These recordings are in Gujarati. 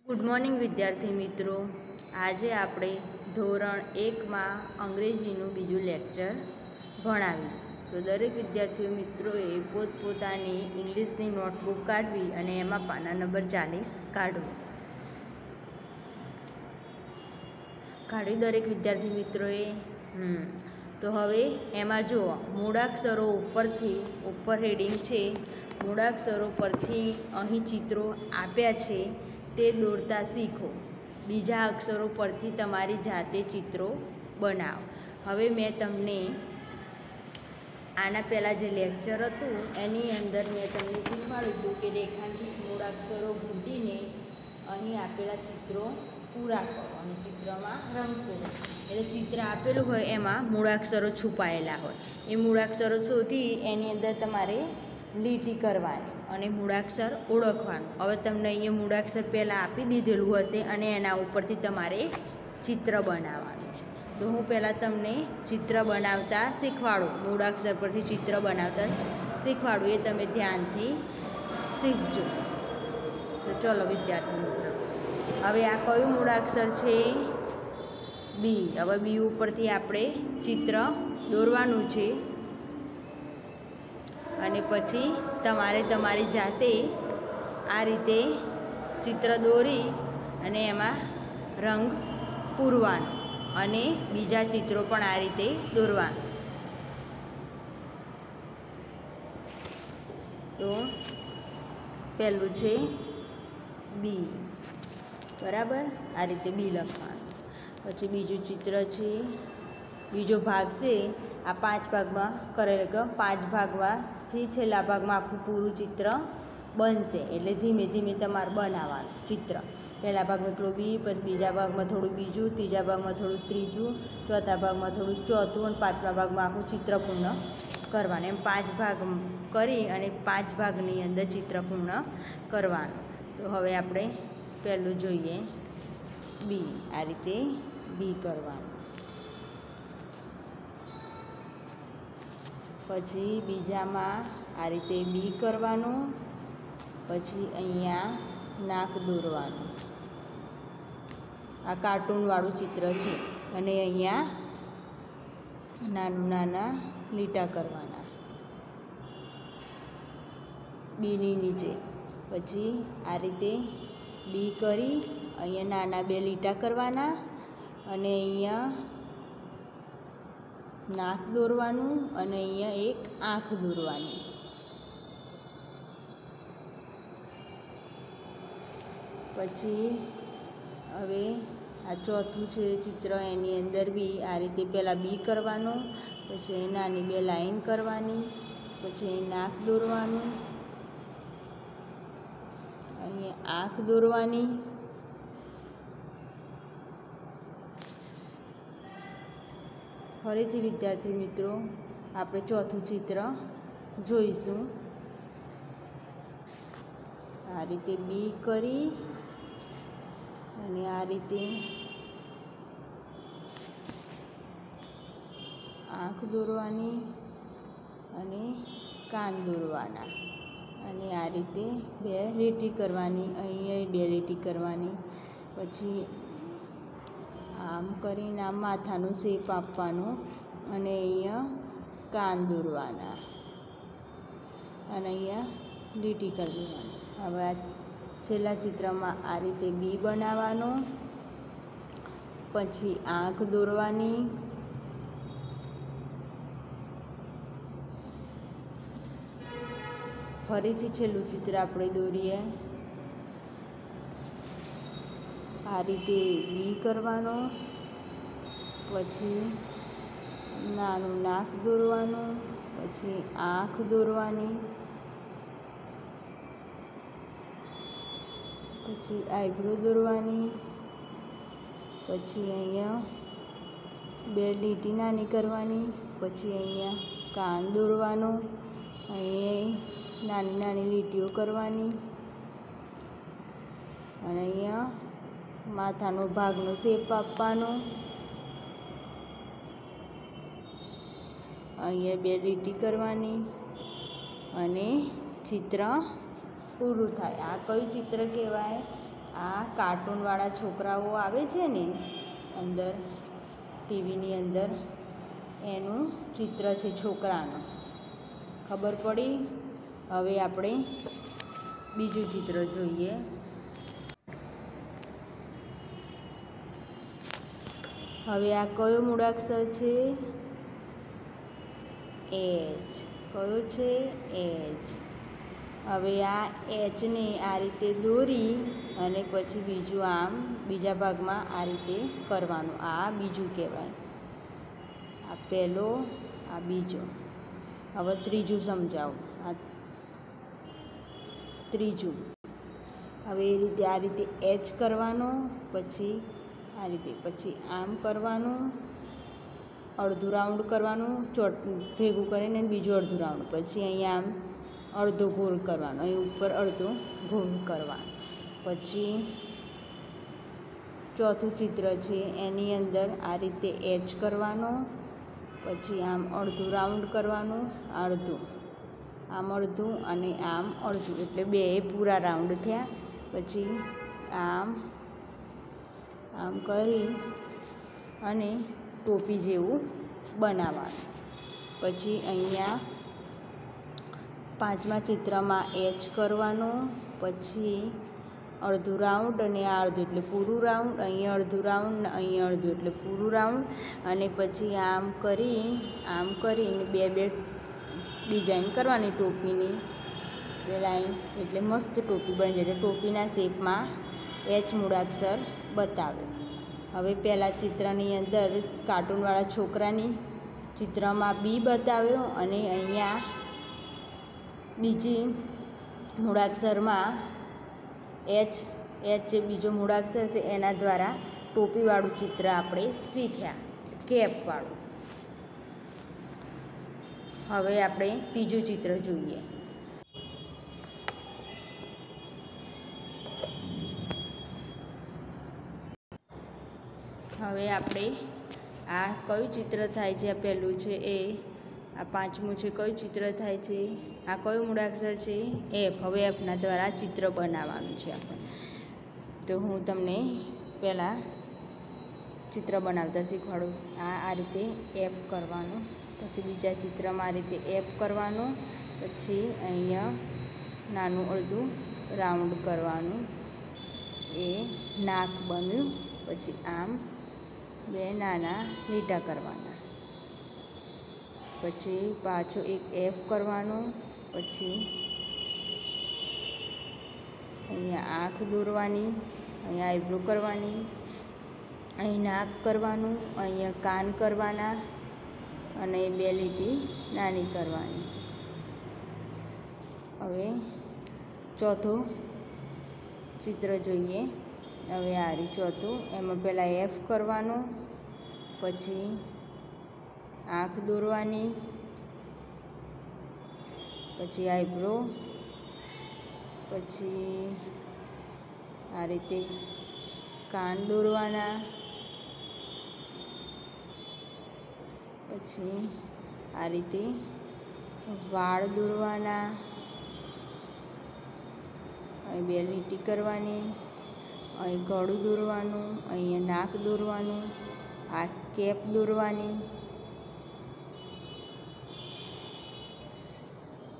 ગુડ મોર્નિંગ વિદ્યાર્થી મિત્રો, આજે આપણે ધોરણ 1માં અંગ્રેજીનું બીજું લેક્ચર ભણાવીશું. તો દરેક વિદ્યાર્થી મિત્રોએ પોતપોતાની ઇંગ્લિશની નોટબુક કાઢવી અને એમાં પાના નંબર 40 કાઢવી દરેક વિદ્યાર્થી મિત્રોએ. તો હવે એમાં જુઓ, મૂળાક્ષરો ઉપર હેડિંગ છે. મૂળાક્ષરો પરથી અહીં ચિત્રો આપ્યા છે તે દોરતા શીખો. બીજા અક્ષરો પરથી તમારી જાતે ચિત્રો બનાવો. હવે મેં તમને આના પહેલાં જે લેક્ચર હતું એની અંદર મેં તમને શીખવાડ્યું હતું કે રેખાંકિત મૂળાક્ષરો ભૂંટીને અહીં આપેલા ચિત્રો પૂરા કરો અને ચિત્રમાં રંગ પૂરો. એટલે ચિત્ર આપેલું હોય એમાં મૂળાક્ષરો છુપાયેલા હોય. એ મૂળાક્ષરો શોધી એની અંદર તમારે લીટી કરવાની અને મૂળાક્ષર ઓળખવાનું. હવે તમને અહીંયા મૂળાક્ષર પહેલાં આપી દીધેલું હશે અને એના ઉપરથી તમારે ચિત્ર બનાવવાનું છે. તો હું પહેલાં તમને ચિત્ર બનાવતા શીખવાડું, મૂળાક્ષર પરથી ચિત્ર બનાવતા શીખવાડું, એ તમે ધ્યાનથી શીખજો. તો ચલો વિદ્યાર્થી મિત્રો, હવે આ કયું મૂળાક્ષર છે? બી. હવે બી ઉપરથી આપણે ચિત્ર દોરવાનું છે અને પછી તમારે તમારી જાતે આ રીતે ચિત્ર દોરી અને એમાં રંગ પૂરવાનો અને બીજા ચિત્રો પણ આ રીતે દોરવાના. તો પહેલું છે બી, બરાબર? આ રીતે બી લખવાનું. પછી બીજું ચિત્ર છે, બીજો ભાગ છે. આ 5 ભાગમાં કરેલ, 5 ભાગમાંથી છેલ્લા ભાગમાં આખું પૂરું ચિત્ર બનશે. એટલે ધીમે ધીમે તમારે બનાવવાનું ચિત્ર. પહેલા ભાગમાં એટલું બી, પછી બીજા ભાગમાં થોડું બીજું, ત્રીજા ભાગમાં થોડું ત્રીજું, ચોથા ભાગમાં થોડું ચોથું અને 5મા ભાગમાં આખું ચિત્ર પૂર્ણ કરવાનું. એમ 5 ભાગ કરી અને 5 ભાગની અંદર ચિત્ર પૂર્ણ કરવાનું. તો હવે આપણે પહેલું જોઈએ બી. આ રીતે બી કરવાનું. પછી બીજામાં આ રીતે બી કરવાનું. પછી અહીંયા નાક દોરવાનું. આ કાર્ટૂનવાળું ચિત્ર છે અને અહીંયા નાના લીટા કરવાના બીની નીચે. પછી આ રીતે બી કરી અહીંયા નાના 2 લીટા કરવાના અને અહીંયા નાક દોરવાનું અને અહીંયા એક આંખ દોરવાની. પછી હવે આ ચોથું છે ચિત્ર, એની અંદર બી આ રીતે પહેલાં બી કરવાનું, પછી નાની 2 લાઈન કરવાની, પછી નાક દોરવાનું, અહીંયા આંખ દોરવાની. ફરીથી વિદ્યાર્થી મિત્રો આપણે ચોથું ચિત્ર જોઈશું. આ રીતે બી કરી અને આ રીતે આંખ દોરવાની અને કાન દોરવાના અને આ રીતે 2 લીટી કરવાની. અહીંયા 2 લીટી કરવાની. પછી આમ કરીને આમ માથાનો શેપ આપવાનો અને અહીંયા કાન દોરવાના અને અહીંયા લીટી કરી દેવાની. હવે આ છેલ્લા ચિત્રમાં આ રીતે બી બનાવવાનો, પછી આંખ દોરવાની, ફરીથી છેલ્લું ચિત્ર આપણે દોરીએ. આ રીતે બી કરવાનો, પછી નાનું નાક દોરવાનું, પછી આંખ દોરવાની, પછી આઈબ્રો દોરવાની, પછી અહીંયા 2 લીટી નાની કરવાની, પછી અહીંયા કાન દોરવાનો, અહીંયા નાની લીટીઓ કરવાની અને અહીંયા માથાનો ભાગનો શેપ આપવાનો. અહીંયા 2 લીટી કરવાની અને ચિત્ર પૂરું થાય. આ કયું ચિત્ર કહેવાય? આ કાર્ટૂનવાળા છોકરાઓ આવે છે ને અંદર ટીવીની અંદર, એનું ચિત્ર છે છોકરાનું. ખબર પડી? હવે આપણે બીજું ચિત્ર જોઈએ. હવે આ કયો મૂળાક્ષર છે? એચ. કયો છે? એચ. હવે આ એચને આ રીતે દોરી અને પછી બીજું આમ બીજા ભાગમાં આ રીતે કરવાનું. આ બીજું કહેવાય. આ પહેલો, આ બીજો. હવે ત્રીજું સમજાવું. આ ત્રીજું. હવે એ રીતે આ રીતે એચ કરવાનો, પછી આ રીતે, પછી આમ કરવાનું, અડધું રાઉન્ડ કરવાનું, ભેગું કરીને બીજું અડધું રાઉન્ડ, પછી અહીંયા આમ અડધો ગોળ કરવાનો, અહીં ઉપર અડધો ગોળ કરવાનો. પછી ચોથું ચિત્ર છે એની અંદર આ રીતે એચ કરવાનો, પછી આમ અડધું રાઉન્ડ કરવાનું, અડધું આમ અડધું અને આમ અડધું, એટલે બે પૂરા રાઉન્ડ થયા. પછી આમ આમ કરી અને ટોપી જેવું બનાવવાનું. પછી અહીંયા પાંચમા ચિત્રમાં એચ કરવાનો, પછી અડધું રાઉન્ડ અને આ અડધું એટલે પૂરું રાઉન્ડ, અહીંયા અડધું રાઉન્ડ ને અહીંયા અડધું એટલે પૂરું રાઉન્ડ, અને પછી આમ કરીને બે ડિઝાઇન કરવાની ટોપીની, બે લાઈન, એટલે મસ્ત ટોપી બની જાય. એટલે ટોપીના શેપમાં એચ મૂળાક્ષર બતાવે. હવે પહેલાં ચિત્રની અંદર કાર્ટૂનવાળા છોકરાની ચિત્રમાં બી બતાવ્યો, અને અહીંયા બીજી મૂળાક્ષરમાં એચ જે બીજો મૂળાક્ષર છે એના દ્વારા ટોપીવાળું ચિત્ર આપણે શીખ્યા, કેપવાળું. હવે આપણે ત્રીજું ચિત્ર જોઈએ. હવે આપણે આ કયું ચિત્ર થાય છે? આ પહેલું છે એ, આ પાંચમું છે કયું ચિત્ર થાય છે? આ કયું મૂળાક્ષર છે? એફ. હવે એફના દ્વારા ચિત્ર બનાવવાનું છે આપણે. તો હું તમને પહેલાં ચિત્ર બનાવતા શીખવાડું. આ રીતે એફ કરવાનું, પછી બીજા ચિત્રમાં આ રીતે એફ કરવાનું, પછી અહીંયા નાનું અડધું રાઉન્ડ કરવાનું, એ નાક બન્યું. પછી આમ બે નાના લીટા કરવાના, પછી પાછો એક એફ કરવાનો, પછી અહીંયા આંખ દોરવાની, અહીંયા આઈબ્રો કરવાની, અહીં નાક કરવાનું, અહીંયા કાન કરવાના, અને બે લીટી નાની કરવાની. હવે ચોથું ચિત્ર જોઈએ. હવે આ રહ્યું ચોથું. એમાં પહેલાં એફ કરવાનું, પછી આંખ દોરવાની, પછી આઈબ્રો, પછી આ રીતે કાન દોરવાના, પછી આ રીતે વાળ દોરવાના, અહીં બે લીટી કરવાની, અહીં ગળું દોરવાનું, અહીંયા નાક દોરવાનું, આ કેપ દોરવાની.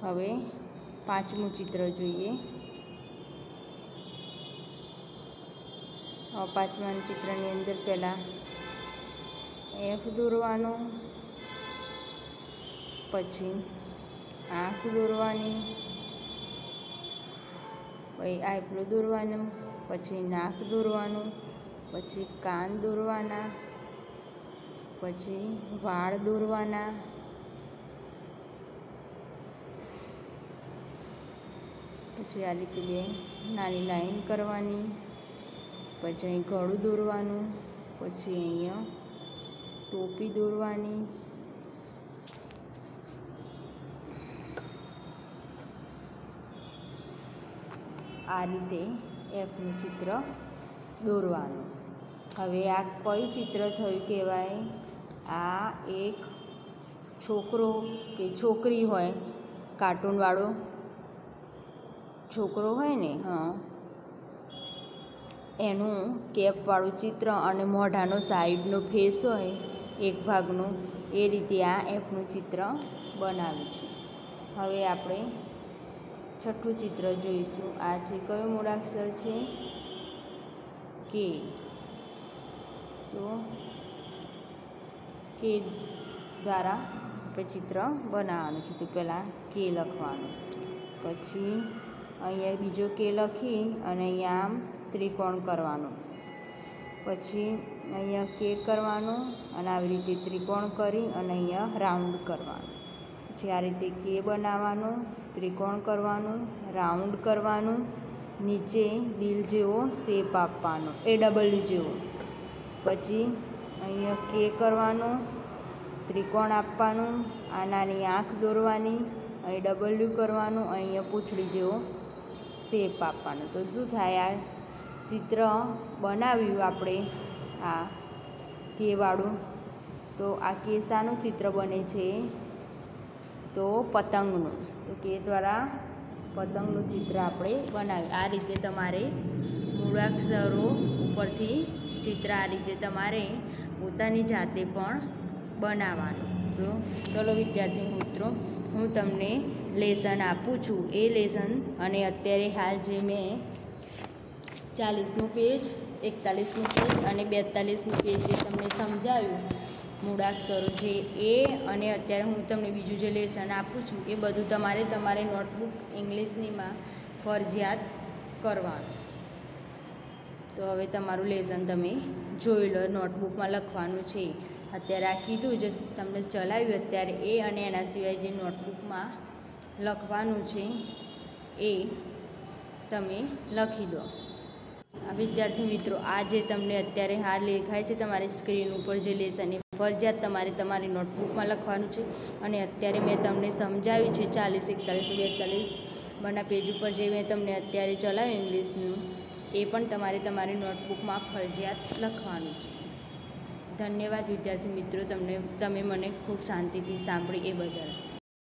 હવે પાંચમું ચિત્ર જોઈએ. પાંચમા ચિત્રની અંદર પહેલાં એફ દોરવાનું, પછી આંખ દોરવાની, પછી આઈબ્રો દોરવાનું, પછી નાક દોરવાનું, પછી કાન દોરવાના, પછી વાળ દોરવાના, પછી આ રીતે બે નાની લાઈન કરવાની, પછી અહીં ગળું દોરવાનું, પછી અહીંયા ટોપી દોરવાની, આ રીતે એફનું ચિત્ર દોરવાનું. હવે આ કયું ચિત્ર થયું કહેવાય? આ એક છોકરો કે છોકરી હોય, કાર્ટૂનવાળો છોકરો હોય ને, હા, એનું કેપવાળું ચિત્ર અને મોઢાનો સાઈડનો ફેસ હોય એક ભાગનો, એ રીતે આ એફનું ચિત્ર બનાવ્યું છે. હવે આપણે છઠ્ઠું ચિત્ર જોઈશું. આ છે કયું મૂળાક્ષર છે? કે. તો કે દ્વારા આપણે ચિત્ર બનાવવાનું છે. તો પહેલાં કે લખવાનું, પછી અહીંયા બીજો કે લખી અને અહીંયા આમ ત્રિકોણ કરવાનું, પછી અહીંયા કે કરવાનું અને આવી રીતે ત્રિકોણ કરી અને અહીંયા રાઉન્ડ કરવાનું. પછી આ રીતે કે બનાવવાનું, ત્રિકોણ કરવાનું, રાઉન્ડ કરવાનું, નીચે દિલ જેવો શેપ આપવાનો, એ ડબલ્યુ જેવો. પછી અહીંયા કે કરવાનું, ત્રિકોણ આપવાનું, આ નાની આંખ દોરવાની, અહીં ડબલ્યુ કરવાનું, અહીંયા પૂંછડી જેવો શેપ આપવાનો. તો શું થાય? આ ચિત્ર બનાવ્યું આપણે આ કેવાળું. તો આ કે શાનું ચિત્ર બને છે? તો પતંગનું. તો કે દ્વારા પતંગનું ચિત્ર આપણે બનાવ્યું. આ રીતે તમારે મૂળાક્ષરો ઉપરથી ચિત્ર આ રીતે તમારે પોતાની જાતે પણ બનાવવાનું. તો ચલો વિદ્યાર્થી મિત્રો, હું તમને લેસન આપું છું. એ લેસન અને અત્યારે હાલ જે મેં 40મું પેજ, 41મું પેજ અને 42મું પેજ જે તમને સમજાવ્યું મૂળાક્ષરો છે એ, અને અત્યારે હું તમને બીજું જે લેસન આપું છું એ બધું તમારે નોટબુક ઇંગ્લિશનીમાં ફરજિયાત કરવાનું. તો હવે તમારું લેસન તમે જોઈ લો. નોટબુકમાં લખવાનું છે. અત્યારે આ કીધું જે તમને ચલાવ્યું અત્યારે એ, અને એના સિવાય જે નોટબુકમાં લખવાનું છે એ તમે લખી દો. વિદ્યાર્થી મિત્રો, આ જે તમને અત્યારે હાલ દેખાય છે તમારી સ્ક્રીન ઉપર જે લેસન, એ ફરજિયાત તમારી નોટબુકમાં લખવાનું છે. અને અત્યારે મેં તમને સમજાવ્યું છે 40, 41, 42 બના પેજ ઉપર જે મેં તમને અત્યારે ચલાવ્યું ઇંગ્લિશનું, એ પણ તમારી નોટબુકમાં ફરજિયાત લખવાનું છે. ધન્યવાદ વિદ્યાર્થી મિત્રો, તમે મને ખૂબ શાંતિથી સાંભળી એ બદલ.